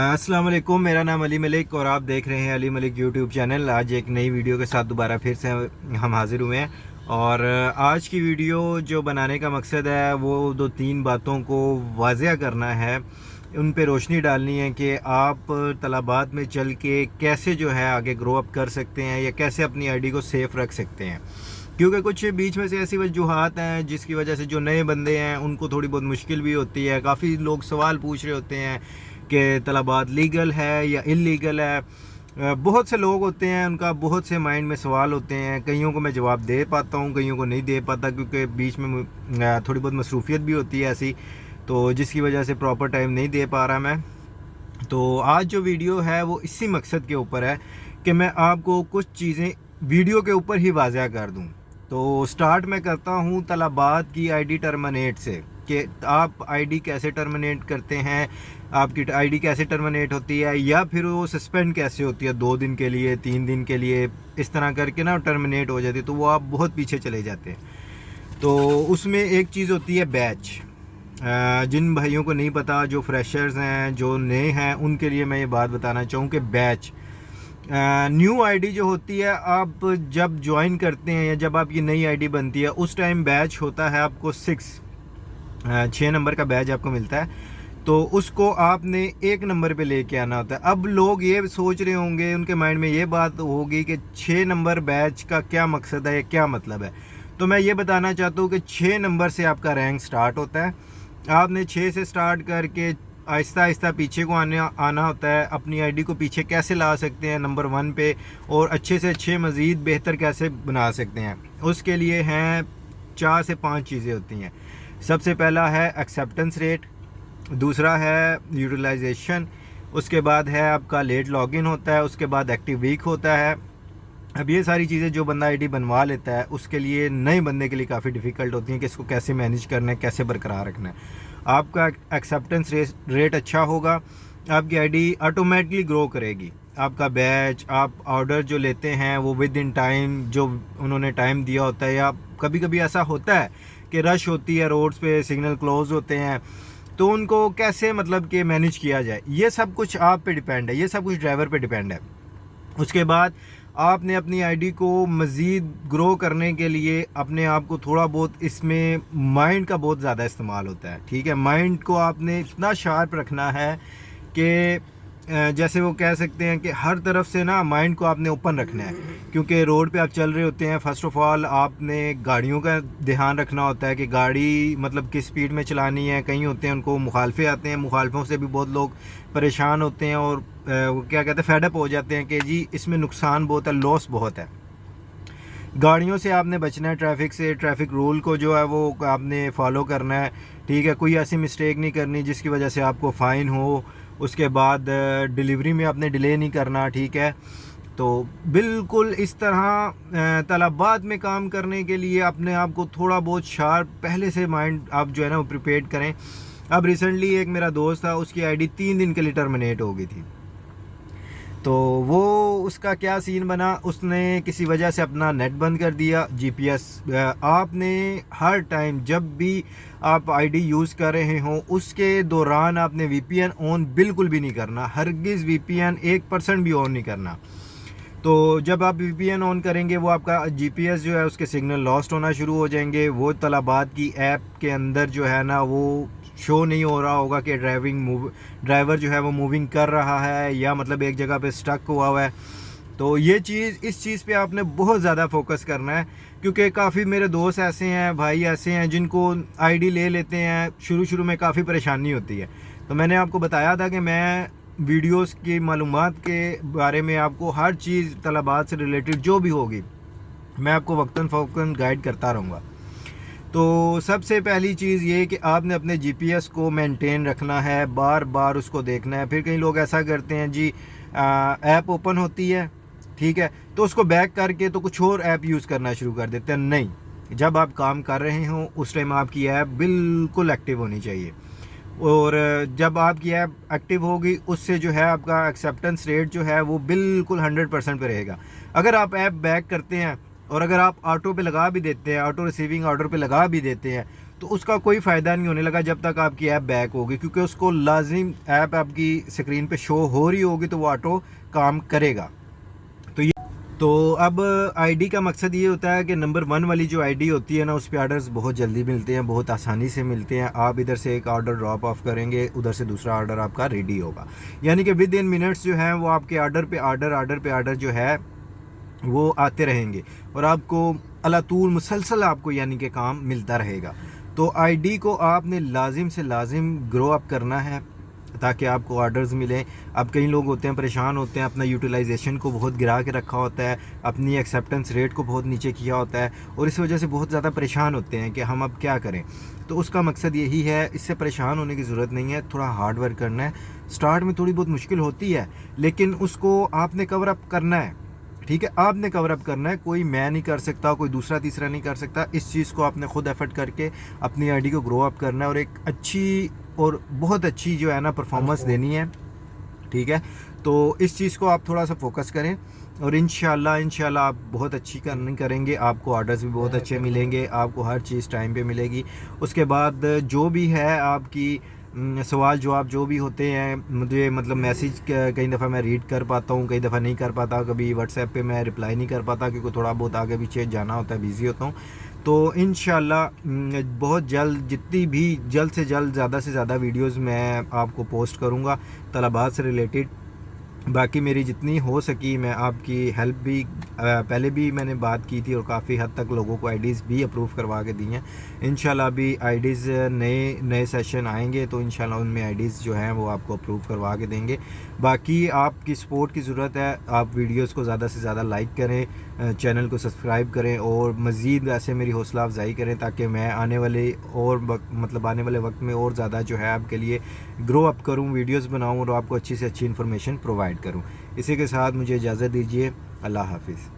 अस्सलाम वालेकुम, मेरा नाम अली मलिक और आप देख रहे हैं अली मलिक यूट्यूब चैनल। आज एक नई वीडियो के साथ दोबारा फिर से हम हाज़िर हुए हैं। और आज की वीडियो जो बनाने का मकसद है वो दो तीन बातों को वाज़िया करना है, उन पे रोशनी डालनी है कि आप तलबात में चल के कैसे जो है आगे ग्रो अप कर सकते हैं या कैसे अपनी आईडी को सेफ़ रख सकते हैं। क्योंकि कुछ बीच में से ऐसी वजूहात हैं जिसकी वजह से जो नए बंदे हैं उनको थोड़ी बहुत मुश्किल भी होती है। काफ़ी लोग सवाल पूछ रहे होते हैं कि तलबात लीगल है या इलीगल है। बहुत से लोग होते हैं, उनका बहुत से माइंड में सवाल होते हैं। कईयों को मैं जवाब दे पाता हूँ, कईयों को नहीं दे पाता, क्योंकि बीच में थोड़ी बहुत मसरूफियत भी होती है ऐसी, तो जिसकी वजह से प्रॉपर टाइम नहीं दे पा रहा मैं। तो आज जो वीडियो है वो इसी मकसद के ऊपर है कि मैं आपको कुछ चीज़ें वीडियो के ऊपर ही वाज़िया कर दूँ। तो स्टार्ट मैं करता हूँ तलबात की आईडी टर्मिनेट से, कि आप आईडी कैसे टर्मिनेट करते हैं, आपकी आईडी कैसे टर्मिनेट होती है, या फिर वो सस्पेंड कैसे होती है 2 दिन के लिए, 3 दिन के लिए, इस तरह करके ना टर्मिनेट हो जाती है। तो वो आप बहुत पीछे चले जाते हैं। तो उसमें एक चीज़ होती है बैच। जिन भाइयों को नहीं पता, जो फ्रेशर्स हैं, जो नए हैं, उनके लिए मैं ये बात बताना चाहूँ कि बैच न्यू आईडी जो होती है, आप जब ज्वाइन करते हैं या जब आपकी नई आईडी बनती है उस टाइम बैच होता है आपको 6 नंबर का बैच आपको मिलता है। तो उसको आपने 1 नंबर पे लेके आना होता है। अब लोग ये सोच रहे होंगे, उनके माइंड में ये बात होगी कि 6 नंबर बैच का क्या मकसद है या क्या मतलब है। तो मैं ये बताना चाहता हूँ कि 6 नंबर से आपका रैंक स्टार्ट होता है। आपने 6 से स्टार्ट करके आहिस्ता आहिस्ता पीछे को आना होता है। अपनी आईडी को पीछे कैसे ला सकते हैं नंबर 1 पे, और अच्छे से अच्छे मज़ीद बेहतर कैसे बना सकते हैं, उसके लिए हैं 4 से 5 चीज़ें होती हैं। सबसे पहला है एक्सेप्टेंस रेट, दूसरा है यूटिलाइजेशन, उसके बाद है आपका लेट लॉगिन होता है, उसके बाद एक्टिव वीक होता है। अब ये सारी चीज़ें जो बंदा आईडी बनवा लेता है उसके लिए, नए बंदे के लिए काफ़ी डिफ़िकल्ट होती हैं कि इसको कैसे मैनेज करना है, कैसे बरकरार रखना है। आपका एक्सेप्टेंस रेट अच्छा होगा, आपकी आईडी ऑटोमेटिकली ग्रो करेगी। आपका बैच, आप ऑर्डर जो लेते हैं वो विद इन टाइम, जो उन्होंने टाइम दिया होता है, या कभी कभी ऐसा होता है कि रश होती है, रोड्स पे सिग्नल क्लोज होते हैं, तो उनको कैसे मतलब कि मैनेज किया जाए, ये सब कुछ आप पे डिपेंड है, ये सब कुछ ड्राइवर पे डिपेंड है। उसके बाद आपने अपनी आईडी को मज़ीद ग्रो करने के लिए अपने आप को थोड़ा बहुत, इसमें माइंड का बहुत ज़्यादा इस्तेमाल होता है। ठीक है, माइंड को आपने इतना शार्प रखना है कि जैसे वो कह सकते हैं कि हर तरफ से ना माइंड को आपने ओपन रखना है। क्योंकि रोड पे आप चल रहे होते हैं, फ़र्स्ट ऑफ़ ऑल आपने गाड़ियों का ध्यान रखना होता है कि गाड़ी मतलब किस स्पीड में चलानी है। कहीं होते हैं उनको मुखालफे आते हैं, मुखालफों से भी बहुत लोग परेशान होते हैं और वो क्या कहते हैं, फेडअप हो जाते हैं कि जी इसमें नुकसान बहुत है, लॉस बहुत है। गाड़ियों से आपने बचना है, ट्रैफिक से, ट्रैफिक रूल को जो है वो आपने फॉलो करना है। ठीक है, कोई ऐसी मिस्टेक नहीं करनी जिसकी वजह से आपको फ़ाइन हो। उसके बाद डिलीवरी में आपने डिले नहीं करना। ठीक है, तो बिल्कुल इस तरह तलबात में काम करने के लिए अपने आप को थोड़ा बहुत शार्प पहले से माइंड आप जो है ना वो प्रिपेयर करें। अब रिसेंटली एक मेरा दोस्त था, उसकी आईडी 3 दिन के लिए टर्मिनेट हो गई थी। तो वो उसका क्या सीन बना, उसने किसी वजह से अपना नेट बंद कर दिया। जीपीएस आपने हर टाइम जब भी आप आईडी यूज़ कर रहे हों उसके दौरान आपने वीपीएन ऑन बिल्कुल भी नहीं करना, हरगिज़ वीपीएन 1% भी ऑन नहीं करना। तो जब आप वीपीएन ऑन करेंगे वो आपका जीपीएस जो है उसके सिग्नल लॉस्ट होना शुरू हो जाएंगे। वो तलबात की ऐप के अंदर जो है ना वो शो नहीं हो रहा होगा कि ड्राइवर जो है वो मूविंग कर रहा है या मतलब एक जगह पे स्टक हुआ है। तो ये चीज़, इस चीज़ पे आपने बहुत ज़्यादा फोकस करना है। क्योंकि काफ़ी मेरे दोस्त ऐसे हैं, भाई ऐसे हैं जिनको आईडी ले लेते हैं, शुरू में काफ़ी परेशानी होती है। तो मैंने आपको बताया था कि मैं वीडियोस की मालूमात के बारे में आपको हर चीज़ तलबात से रिलेटेड जो भी होगी मैं आपको वक्तन फ़ौक़्तन गाइड करता रहूँगा। तो सबसे पहली चीज़ ये कि आपने अपने जीपीएस को मेंटेन रखना है, बार बार उसको देखना है। फिर कई लोग ऐसा करते हैं जी, ऐप ओपन होती है, ठीक है, तो उसको बैक करके तो कुछ और ऐप यूज़ करना शुरू कर देते हैं। नहीं, जब आप काम कर रहे हों उस टाइम आपकी ऐप बिल्कुल एक्टिव होनी चाहिए। और जब आपकी ऐप एक्टिव होगी उससे जो है आपका एक्सेप्टेंस रेट जो है वो बिल्कुल 100% पे रहेगा। अगर आप ऐप बैक करते हैं और अगर आप ऑटो पे लगा भी देते हैं, ऑटो रिसीविंग ऑर्डर पे लगा भी देते हैं, تو اس کا کوئی فائدہ نہیں ہونے لگا جب تک آپ کی ایپ بیک ہوگی، کیونکہ اس کو لازم ایپ آپ کی اسکرین پہ شو ہو رہی ہوگی تو وہ آٹو کام کرے گا۔ تو اب آئی ڈی کا مقصد یہ ہوتا ہے کہ نمبر 1 والی جو آئی ڈی ہوتی ہے نا، اس پہ آرڈرز بہت جلدی ملتے ہیں، بہت آسانی سے ملتے ہیں۔ آپ ادھر سے ایک آرڈر ڈراپ آف کریں گے، ادھر سے دوسرا آرڈر آپ کا ریڈی ہوگا، یعنی کہ ود ان منٹس جو ہیں وہ آپ کے آرڈر پہ آرڈر جو ہے وہ آتے رہیں گے، اور آپ کو اللہ طول مسلسل آپ کو یعنی کہ کام ملتا رہے گا۔ تو آئی ڈی کو آپ نے لازم سے لازم گرو اپ کرنا ہے تاکہ آپ کو آرڈرز ملیں۔ اب کئی لوگ ہوتے ہیں پریشان ہوتے ہیں، اپنا یوٹیلائزیشن کو بہت گرا کے رکھا ہوتا ہے، اپنی ایکسیپٹنس ریٹ کو بہت نیچے کیا ہوتا ہے، اور اس وجہ سے بہت زیادہ پریشان ہوتے ہیں کہ ہم اب کیا کریں۔ تو اس کا مقصد یہی ہے، اس سے پریشان ہونے کی ضرورت نہیں ہے، تھوڑا ہارڈ ورک کرنا ہے۔ سٹارٹ میں تھوڑی بہت مشکل ہوتی ہے، لیکن اس کو آپ نے کور اپ کرنا ہے، ٹھیک ہے، آپ نے کور اپ کرنا ہے، کوئی میں نہیں کر سکتا، کوئی دوسرا تیسرا نہیں کر سکتا۔ اس چیز کو آپ نے خود ایفرٹ کر کے اپنی آئی ڈی کو گرو اپ کرنا ہے، اور ایک اچھی اور بہت اچھی جو ہے نا پرفارمنس دینی ہے، ٹھیک ہے۔ تو اس چیز کو آپ تھوڑا سا فوکس کریں، اور انشاءاللہ آپ بہت اچھی کریں گے، آپ کو آرڈرز بھی بہت اچھے ملیں گے، آپ کو ہر چیز ٹائم پہ ملے گی۔ اس کے بعد جو بھی ہے آپ کی سوال جواب جو بھی ہوتے ہیں، مجھے مطلب میسیج کئی دفعہ میں ریڈ کر پاتا ہوں، کئی دفعہ نہیں کر پاتا، کبھی واٹس ایپ پہ میں رپلائی نہیں کر پاتا کیونکہ تھوڑا بہت آگے پیچھے جانا ہوتا ہے، بیزی ہوتا ہوں۔ تو انشاءاللہ بہت جلد، جتنی بھی جلد سے جلد زیادہ سے زیادہ ویڈیوز میں آپ کو پوسٹ کروں گا طلبات سے ریلیٹڈ۔ باقی میری جتنی ہو سکی میں آپ کی ہیلپ بھی، پہلے بھی میں نے بات کی تھی اور کافی حد تک لوگوں کو آئی ڈیز بھی اپروو کروا کے دی ہیں۔ انشاءاللہ ابھی آئی ڈیز نئے سیشن آئیں گے تو انشاءاللہ ان میں آئی ڈیز جو ہیں وہ آپ کو اپروو کروا کے دیں گے۔ باقی آپ کی سپورٹ کی ضرورت ہے، آپ ویڈیوز کو زیادہ سے زیادہ لائک کریں، چینل کو سبسکرائب کریں، اور مزید ایسے میری حوصلہ افزائی کریں تاکہ میں آنے والے وقت میں اور زیادہ جو ہے آپ کے لیے گرو اپ کروں، ویڈیوز بناؤں اور آپ کو اچھی سے اچھی انفارمیشن پرووائڈ کروں۔ اسی کے ساتھ مجھے اجازت دیجیے، اللہ حافظ۔